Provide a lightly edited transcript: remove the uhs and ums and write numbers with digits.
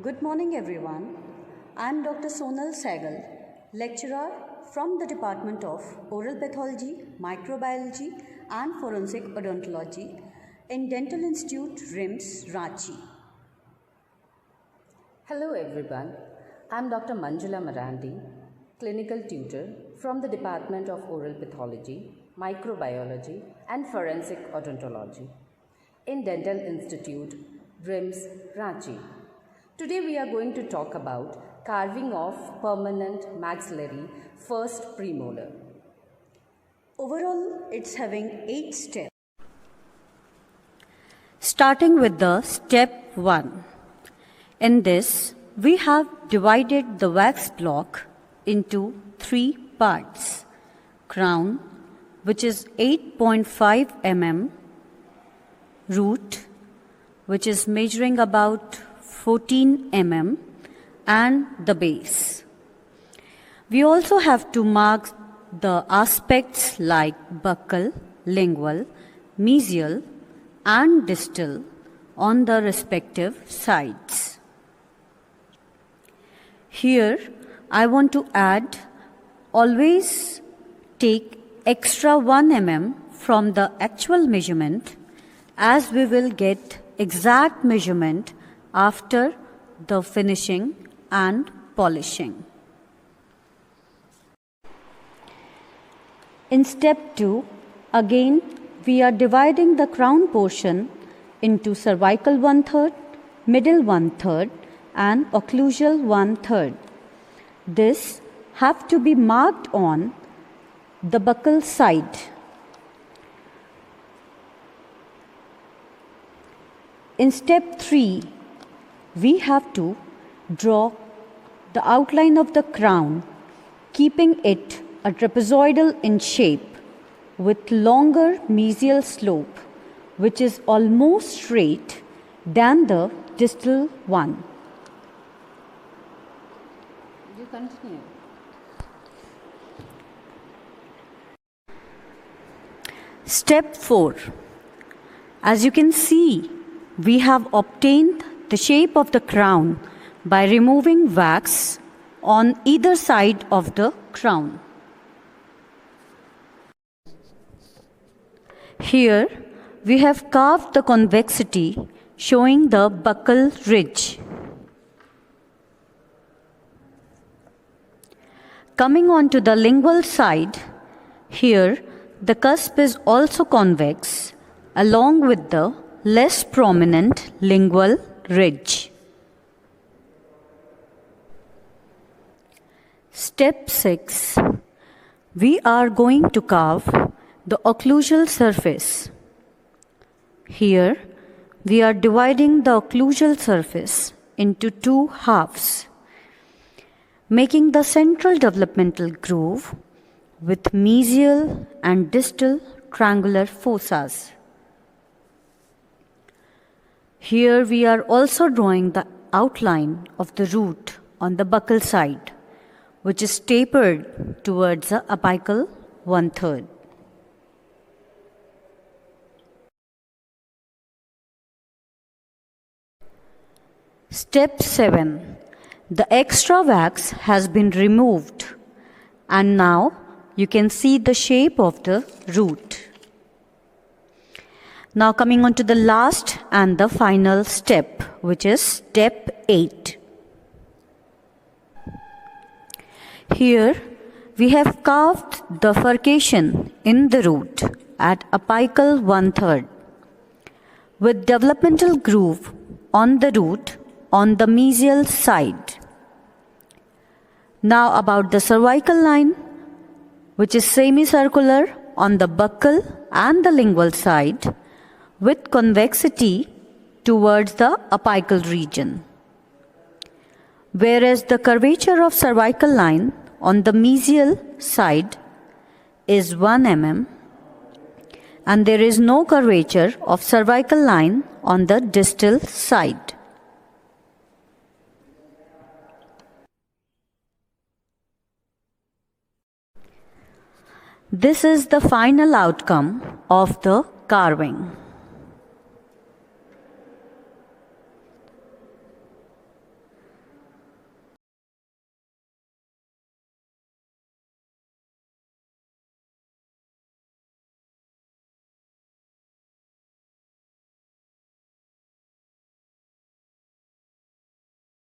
Good morning, everyone. I am Dr. Sonal Sehgal, lecturer from the Department of Oral Pathology, Microbiology, and Forensic Odontology in Dental Institute, RIMS, Ranchi. Hello, everyone. I am Dr. Manjula Marandi, clinical tutor from the Department of Oral Pathology, Microbiology, and Forensic Odontology in Dental Institute, RIMS, Ranchi. Today we are going to talk about carving of permanent maxillary first premolar. Overall, it's having 8 steps. Starting with the step 1. In this, we have divided the wax block into 3 parts. Crown, which is 8.5 mm, root, which is measuring about 14 mm, and the base. We also have to mark the aspects like buccal, lingual, mesial, and distal on the respective sides. Here, I want to add, always take extra 1 mm from the actual measurement, as we will get exact measurement after the finishing and polishing. In step 2, again we are dividing the crown portion into cervical 1/3, middle 1/3 and occlusal 1/3. This have to be marked on the buccal side. In step 3, we have to draw the outline of the crown, keeping it a trapezoidal in shape with longer mesial slope, which is almost straight than the distal one. You continue. Step 4. As you can see, we have obtained the shape of the crown by removing wax on either side of the crown. Here, we have carved the convexity showing the buccal ridge. Coming on to the lingual side, here the cusp is also convex along with the less prominent lingual ridge. Step 6. We are going to carve the occlusal surface. Here, we are dividing the occlusal surface into 2 halves, making the central developmental groove with mesial and distal triangular fossas. Here we are also drawing the outline of the root on the buccal side, which is tapered towards the apical 1/3. Step 7. The extra wax has been removed, and now you can see the shape of the root. Now coming on to the last and the final step, which is step 8. Here we have carved the furcation in the root at apical 1/3 with developmental groove on the root on the mesial side. Now about the cervical line, which is semicircular on the buccal and the lingual side with convexity towards the apical region. Whereas the curvature of cervical line on the mesial side is 1 mm, and there is no curvature of cervical line on the distal side. This is the final outcome of the carving.